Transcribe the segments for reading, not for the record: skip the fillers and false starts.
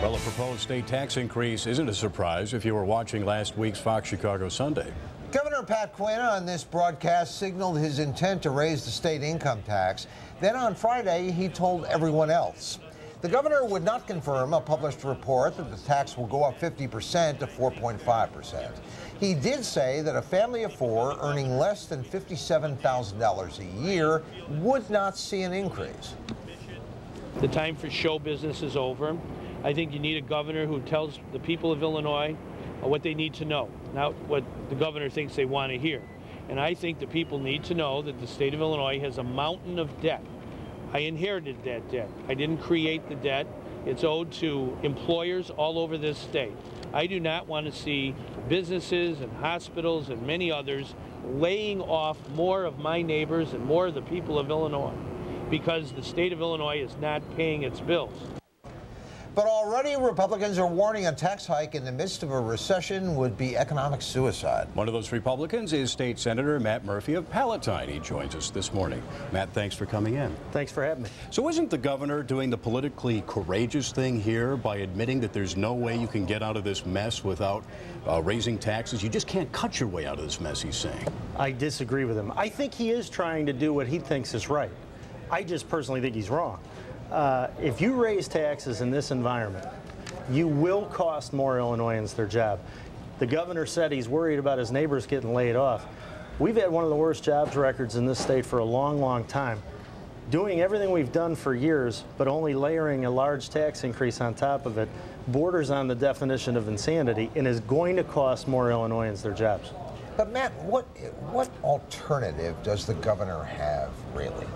Well, a proposed state tax increase isn't a surprise if you were watching last week's Fox Chicago Sunday. Governor Pat Quinn on this broadcast signaled his intent to raise the state income tax. Then on Friday, he told everyone else. The governor would not confirm a published report that the tax will go up 50% to 4.5%. He did say that a family of four earning less than $57,000 a year would not see an increase. The time for show business is over. I think you need a governor who tells the people of Illinois what they need to know, not what the governor thinks they want to hear. And I think the people need to know that the state of Illinois has a mountain of debt. I inherited that debt. I didn't create the debt. It's owed to employers all over this state. I do not want to see businesses and hospitals and many others laying off more of my neighbors and more of the people of Illinois because the state of Illinois is not paying its bills. But already Republicans are warning a tax hike in the midst of a recession would be economic suicide. One of those Republicans is State Senator Matt Murphy of Palatine. He joins us this morning. Matt, thanks for coming in. Thanks for having me. So isn't the governor doing the politically courageous thing here by admitting that there's no way you can get out of this mess without raising taxes? You just can't cut your way out of this mess, he's saying. I disagree with him. I think he is trying to do what he thinks is right. I just personally think he's wrong. If you raise taxes in this environment, you will cost more Illinoisans their job. The governor said he's worried about his neighbors getting laid off. We've had one of the worst jobs records in this state for a long, long time. Doing everything we've done for years, but only layering a large tax increase on top of it, borders on the definition of insanity and is going to cost more Illinoisans their jobs. But Matt, what alternative does the governor have, really?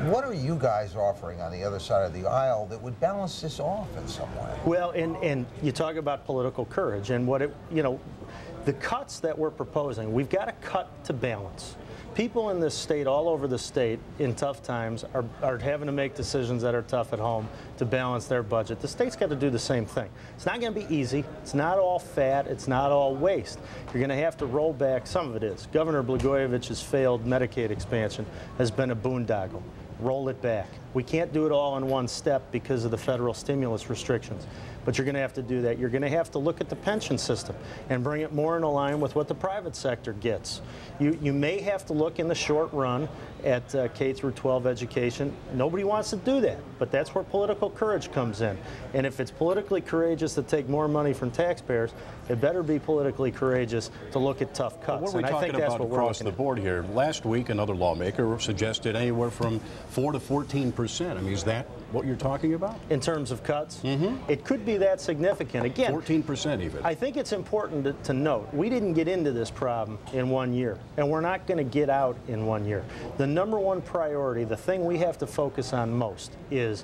What are you guys offering on the other side of the aisle that would balance this off in some way? Well, and you talk about political courage and the cuts that we're proposing, we've got to cut to balance. People in this state, all over the state, in tough times, are having to make decisions that are tough at home to balance their budget. The state's got to do the same thing. It's not going to be easy. It's not all fat. It's not all waste. You're going to have to roll back. Some of it is. Governor Blagojevich's failed Medicaid expansion has been a boondoggle. Roll it back. We can't do it all in one step because of the federal stimulus restrictions. But you're going to have to do that. You're going to have to look at the pension system and bring it more in line with what the private sector gets. You may have to look in the short run at K through 12 education. Nobody wants to do that, but that's where political courage comes in. And if it's politically courageous to take more money from taxpayers, it better be politically courageous to look at tough cuts. What are we talking about across the board here? Last week, another lawmaker suggested anywhere from 4 to 14%. I mean, is that what you're talking about? In terms of cuts? Mm-hmm. It could be that significant. Again, 14% even. I think it's important to note, we didn't get into this problem in 1 year, and we're not going to get out in 1 year. The number one priority, the thing we have to focus on most, is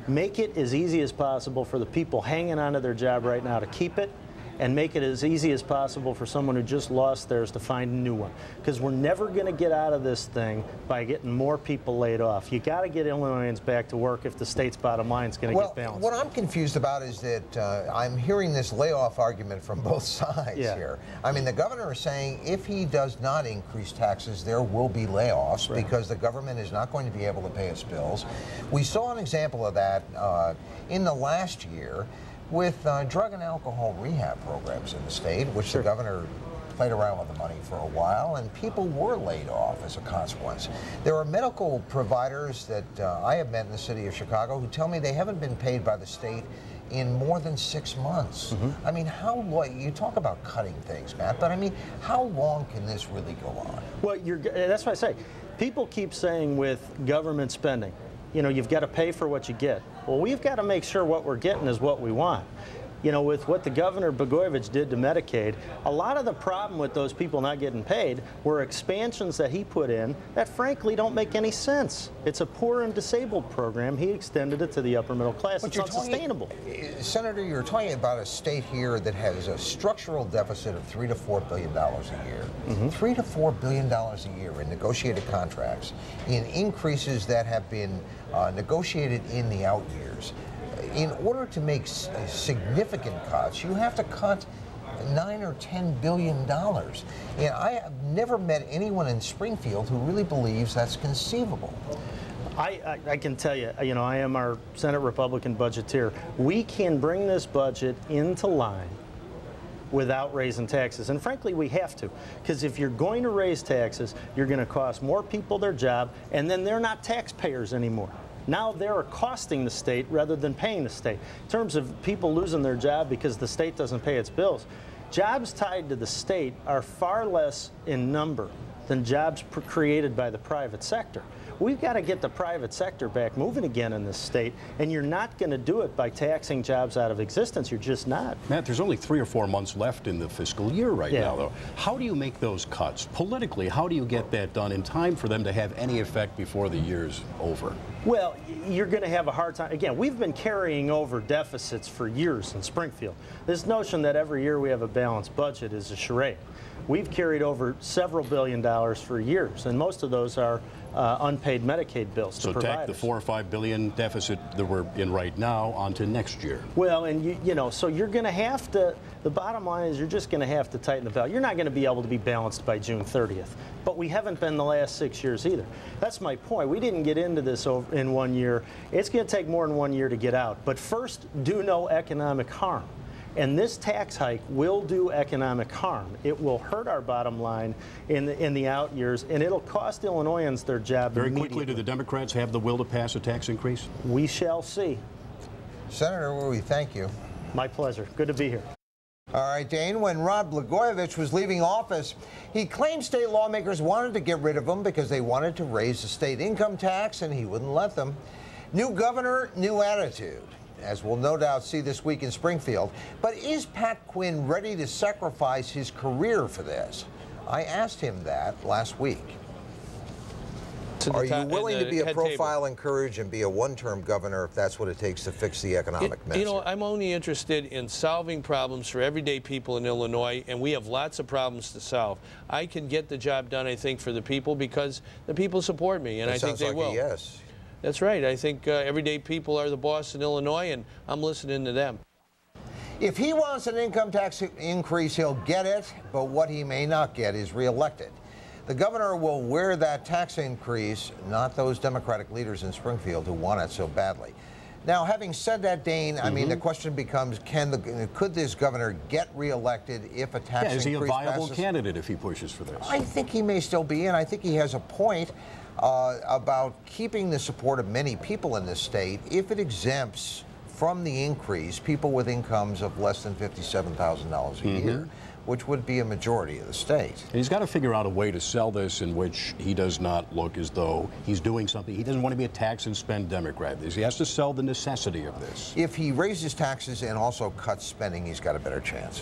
make it as easy as possible for the people hanging onto their job right now to keep it, and make it as easy as possible for someone who just lost theirs to find a new one. Because we're never going to get out of this thing by getting more people laid off. You got to get Illinoisans back to work if the state's bottom line is going to get balanced. What I'm confused about is that I'm hearing this layoff argument from both sides here. I mean, the governor is saying if he does not increase taxes, there will be layoffs because the government is not going to be able to pay its bills. We saw an example of that in the last year with drug and alcohol rehab programs in the state, which the governor played around with the money for a while, and people were laid off as a consequence. There are medical providers that I have met in the city of Chicago who tell me they haven't been paid by the state in more than 6 months. I mean, how long, you talk about cutting things, Matt, but I mean, how long can this really go on? Well, that's what I say. People keep saying with government spending, you know, you've got to pay for what you get. Well, we've got to make sure what we're getting is what we want. You know, with what the Governor Blagojevich did to Medicaid, a lot of the problem with those people not getting paid were expansions that he put in that frankly don't make any sense. It's a poor and disabled program. He extended it to the upper middle class. It's unsustainable. Senator, you're talking about a state here that has a structural deficit of $3 to $4 billion a year. $3 to $4 billion a year in negotiated contracts, in increases that have been negotiated in the out years. In order to make significant cuts, you have to cut $9 or $10 billion. And I have never met anyone in Springfield who really believes that's conceivable. I can tell you, I am our Senate Republican budgeteer. We can bring this budget into line without raising taxes. And frankly, we have to. Because if you're going to raise taxes, you're going to cost more people their job, and then they're not taxpayers anymore. Now they're costing the state rather than paying the state. In terms of people losing their job because the state doesn't pay its bills, jobs tied to the state are far less in number than jobs created by the private sector. We've got to get the private sector back moving again in this state, and you're not going to do it by taxing jobs out of existence. You're just not. Matt, there's only 3 or 4 months left in the fiscal year right now, though. How do you make those cuts? Politically, how do you get that done in time for them to have any effect before the year's over? Well, you're going to have a hard time. Again, we've been carrying over deficits for years in Springfield. This notion that every year we have a balanced budget is a charade. We've carried over several $billion for years, and most of those are unpaid Medicaid bills to providers. So take the $4 or $5 billion deficit that we're in right now onto next year. Well, and so you're going to have to. The bottom line is you're just going to have to tighten the belt. You're not going to be able to be balanced by June 30th, but we haven't been the last 6 years either. That's my point. We didn't get into this in 1 year. It's going to take more than 1 year to get out. But first, do no economic harm. And this tax hike will do economic harm. It will hurt our bottom line in the out years, and it'll cost Illinoisans their job Very quickly, do the Democrats have the will to pass a tax increase? We shall see. Senator, we thank you. My pleasure. Good to be here. All right, Dane, when Rod Blagojevich was leaving office, he claimed state lawmakers wanted to get rid of him because they wanted to raise the state income tax, and he wouldn't let them. New governor, new attitude, as we'll no doubt see this week in Springfield. But is Pat Quinn ready to sacrifice his career for this? I asked him that last week. Are you willing to be a profile in courage and be a one-term governor if that's what it takes to fix the economic mess? I'm only interested in solving problems for everyday people in Illinois, and we have lots of problems to solve. I can get the job done, I think, for the people because the people support me, and I think they will. Yes. That's right. I think everyday people are the boss in Illinois, and I'm listening to them. If he wants an income tax increase, he'll get it, but what he may not get is reelected. The governor will wear that tax increase, not those Democratic leaders in Springfield who want it so badly. Now, having said that, Dane, I mean, the question becomes, could this governor get reelected if a tax increase passes? Is he a viable candidate if he pushes for this? I think he may still be, and I think he has a point about keeping the support of many people in this state if it exempts from the increase people with incomes of less than $57,000 a year, which would be a majority of the state. And he's got to figure out a way to sell this in which he does not look as though he's doing something. He doesn't want to be a tax and spend Democrat. He has to sell the necessity of this. If he raises taxes and also cuts spending, he's got a better chance.